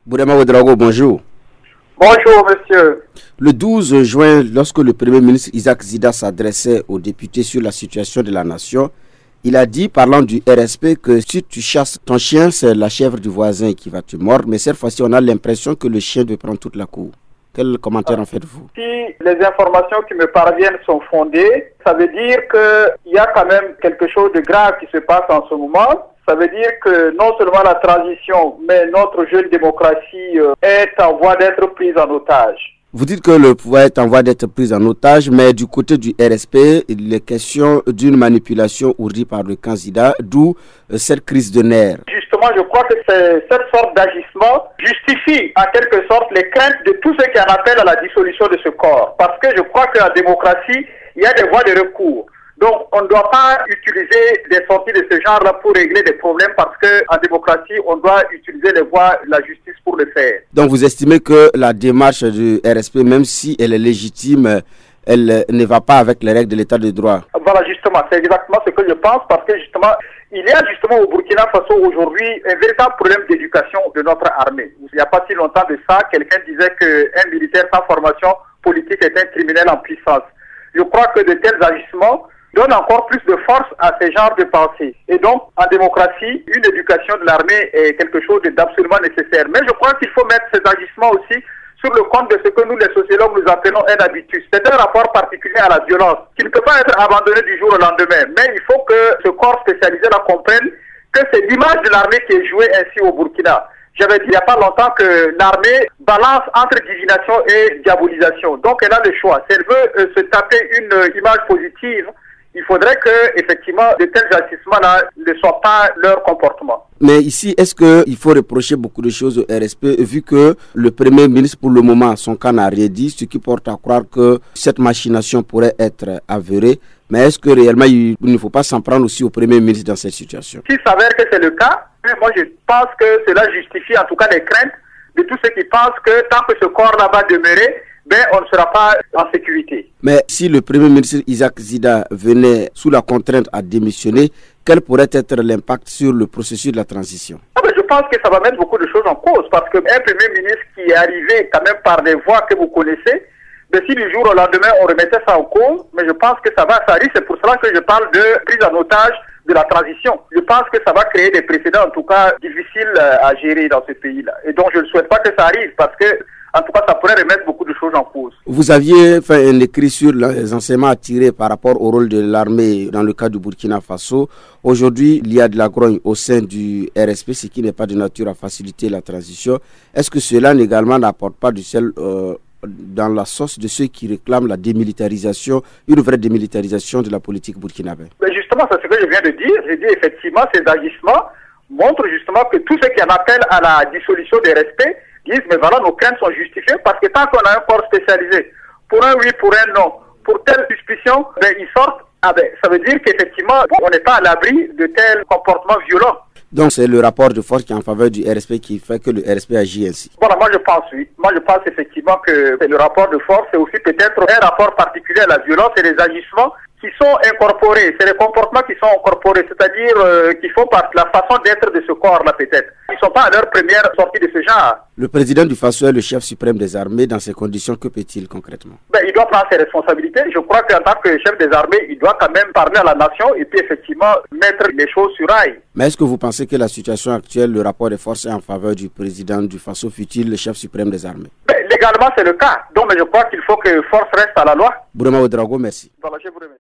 Bourema Ouedraogo, bonjour. Bonjour, monsieur. Le 12 juin, lorsque le Premier ministre Isaac Zida s'adressait aux députés sur la situation de la nation, il a dit, parlant du RSP, que si tu chasses ton chien, c'est la chèvre du voisin qui va te mordre. Mais cette fois-ci, on a l'impression que le chien doit prendre toute la cour. Quel commentaire en faites-vous? Si les informations qui me parviennent sont fondées, ça veut dire qu'il y a quand même quelque chose de grave qui se passe en ce moment. Ça veut dire que non seulement la transition, mais notre jeune démocratie est en voie d'être prise en otage. Vous dites que le pouvoir est en voie d'être pris en otage, mais du côté du RSP, il est question d'une manipulation ourdie par le candidat, d'où cette crise de nerfs. Justement, je crois que cette sorte d'agissement justifie en quelque sorte les craintes de tous ceux qui en appellent à la dissolution de ce corps. Parce que je crois qu'en démocratie, il y a des voies de recours. Donc, on ne doit pas utiliser des sorties de ce genre-là pour régler des problèmes parce qu'en démocratie, on doit utiliser les voies de la justice pour le faire. Donc, vous estimez que la démarche du RSP, même si elle est légitime, elle ne va pas avec les règles de l'état de droit? Voilà, justement, c'est exactement ce que je pense parce que justement, il y a justement au Burkina Faso aujourd'hui un véritable problème d'éducation de notre armée. Il n'y a pas si longtemps de ça, quelqu'un disait qu'un militaire sans formation politique est un criminel en puissance. Je crois que de tels agissements donne encore plus de force à ces genres de pensées. Et donc, en démocratie, une éducation de l'armée est quelque chose d'absolument nécessaire. Mais je crois qu'il faut mettre ces agissements aussi sur le compte de ce que nous, les sociologues, nous appelons un habitus. C'est un rapport particulier à la violence qui ne peut pas être abandonné du jour au lendemain. Mais il faut que ce corps spécialisé comprenne que c'est l'image de l'armée qui est jouée ainsi au Burkina. J'avais dit il n'y a pas longtemps que l'armée balance entre divination et diabolisation. Donc, elle a le choix. Si elle veut se taper une image positive, il faudrait que, effectivement, de tels agissements-là ne soient pas leur comportement. Mais ici, est-ce qu'il faut reprocher beaucoup de choses au RSP, vu que le Premier ministre, pour le moment, son cas n'a rien dit, ce qui porte à croire que cette machination pourrait être avérée. Mais est-ce que réellement, il ne faut pas s'en prendre aussi au Premier ministre dans cette situation? S'il s'avère que c'est le cas, moi je pense que cela justifie en tout cas les craintes de tous ceux qui pensent que tant que ce corps-là va demeurer, on ne sera pas en sécurité. Mais si le Premier ministre Isaac Zida venait sous la contrainte à démissionner, quel pourrait être l'impact sur le processus de la transition? Je pense que ça va mettre beaucoup de choses en cause parce qu'un Premier ministre qui est arrivé quand même par des voies que vous connaissez, si du jour au lendemain on remettait ça en cause, mais je pense que ça risque. C'est pour cela que je parle de prise en otage de la transition. Je pense que ça va créer des précédents en tout cas difficiles à gérer dans ce pays-là. Et donc je ne souhaite pas que ça arrive parce que en tout cas, ça pourrait remettre beaucoup de choses en cause. Vous aviez fait un écrit sur les enseignements à tirer par rapport au rôle de l'armée dans le cas du Burkina Faso. Aujourd'hui, il y a de la grogne au sein du RSP, ce qui n'est pas de nature à faciliter la transition. Est-ce que cela également n'apporte pas du sel dans la sauce de ceux qui réclament la démilitarisation, une vraie démilitarisation de la politique burkinabé? Justement, c'est ce que je viens de dire. J'ai dit effectivement, ces agissements montrent justement que tous ceux qui en appellent à la dissolution des RSP disent, mais voilà, nos craintes sont justifiées parce que tant qu'on a un corps spécialisé, pour un oui, pour un non, pour telle suspicion, ils sortent, ça veut dire qu'effectivement, on n'est pas à l'abri de tels comportements violents. Donc c'est le rapport de force qui est en faveur du RSP qui fait que le RSP agit ainsi? Voilà, moi je pense oui. Moi je pense effectivement que le rapport de force, c'est aussi peut-être un rapport particulier à la violence et les agissements qui sont incorporés, c'est les comportements qui sont incorporés, c'est-à-dire qui font partie de la façon d'être de ce corps-là peut-être. Ils ne sont pas à leur première sortie de ce genre. Le président du Faso est le chef suprême des armées. Dans ces conditions, que peut-il concrètement? Il doit prendre ses responsabilités. Je crois qu'en tant que chef des armées, il doit quand même parler à la nation et puis effectivement mettre les choses sur rail. Mais est-ce que vous pensez que la situation actuelle, le rapport de force est en faveur du président du Faso, fut-il le chef suprême des armées? Légalement, c'est le cas. Donc, je crois qu'il faut que force reste à la loi. Bourema Ouedraogo, merci. Voilà, je vous remercie.